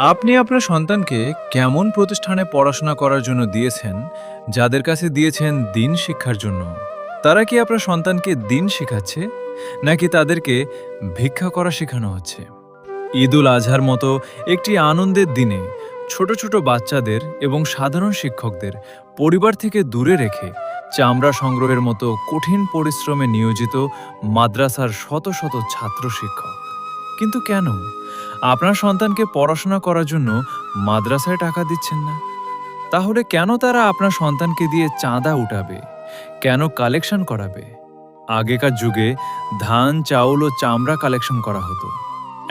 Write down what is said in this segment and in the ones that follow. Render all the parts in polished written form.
আপনি আপনার সন্তানকে কেমন প্রতিষ্ঠানে পড়াশোনা করার জন্য দিয়েছেন, যাদের কাছে দিয়েছেন দিন শিক্ষার জন্য? তারা কি আপনার সন্তানকে দিন শেখাচ্ছে, নাকি তাদেরকে ভিক্ষা করা শেখানো হচ্ছে? ঈদুল আজহার মতো একটি আনন্দের দিনে ছোট ছোট বাচ্চাদের এবং সাধারণ শিক্ষকদের পরিবার থেকে দূরে রেখে চামড়া সংগ্রহের মতো কঠিন পরিশ্রমে নিয়োজিত মাদ্রাসার শত শত ছাত্র শিক্ষক। কিন্তু কেন আপনার সন্তানকে পড়াশোনা করার জন্য মাদ্রাসায় টাকা দিচ্ছেন না? তাহলে কেন তারা আপনার সন্তানকে দিয়ে চাঁদা উঠাবে, কেন কালেকশন করাবে? আগেকার যুগে ধান, চাউল ও চামড়া কালেকশন করা হতো।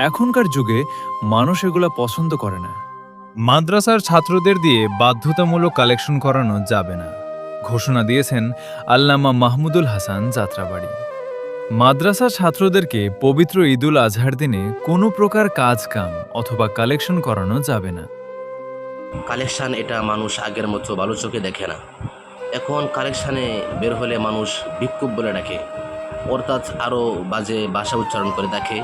এখনকার যুগে মানুষ এগুলা পছন্দ করে না। মাদ্রাসার ছাত্রদের দিয়ে বাধ্যতামূলক কালেকশন করানো যাবে না, ঘোষণা দিয়েছেন আল্লামা মাহমুদুল হাসান যাত্রাবাড়ী। মাদ্রাসা ছাত্রদেরকে পবিত্র ঈদুল আজহার দিনে কোনো প্রকার কাজ কাম অথবা কালেকশন করানো যাবে না। কালেকশান এটা মানুষ আগের মতো ভালো চোখে দেখে না। এখন কালেকশানে বের হলে মানুষ ভিক্ষুক বলে ডাকে, অর্থাৎ আরও বাজে ভাষা উচ্চারণ করে দেখে।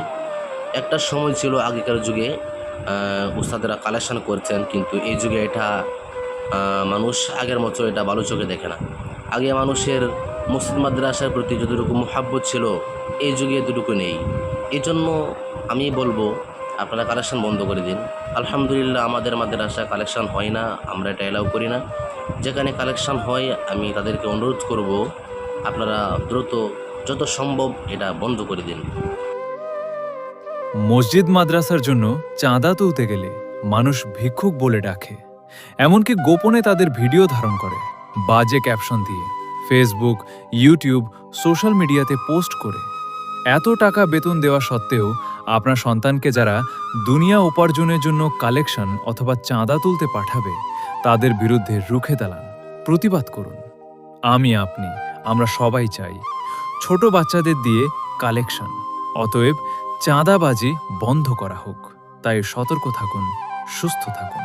একটা সময় ছিল আগেকার যুগে উস্তাদেরা কালেকশান করছেন, কিন্তু এই যুগে এটা মানুষ আগের মতো এটা ভালো চোখে দেখে না। আগে মানুষের মসজিদ মাদ্রাসার প্রতি যতটুকু মোহাব্বত ছিল, এই যুগে এতটুকু নেই। এই জন্য আমি বলবো আপনারা কালেকশান বন্ধ করে দিন। আলহামদুলিল্লাহ আমাদের মাদ্রাসা কালেকশান হয় না, আমরা এটা এলাও করি না। যেখানে কালেকশান হয় আমি তাদেরকে অনুরোধ করব আপনারা দ্রুত যত সম্ভব এটা বন্ধ করে দিন। মসজিদ মাদ্রাসার জন্য চাঁদা তুলতে গেলে মানুষ ভিক্ষুক বলে ডাকে, এমনকি গোপনে তাদের ভিডিও ধারণ করে বাজে ক্যাপশন দিয়ে ফেসবুক, ইউটিউব, সোশ্যাল মিডিয়াতে পোস্ট করে। এত টাকা বেতন দেওয়া সত্ত্বেও আপনার সন্তানকে যারা দুনিয়া উপার্জনের জন্য কালেকশন অথবা চাঁদা তুলতে পাঠাবে, তাদের বিরুদ্ধে রুখে দাঁড়ান, প্রতিবাদ করুন। আপনি, আমরা সবাই চাই ছোট বাচ্চাদের দিয়ে কালেকশন, অতএব চাঁদাবাজি বন্ধ করা হোক। তাই সতর্ক থাকুন, সুস্থ থাকুন।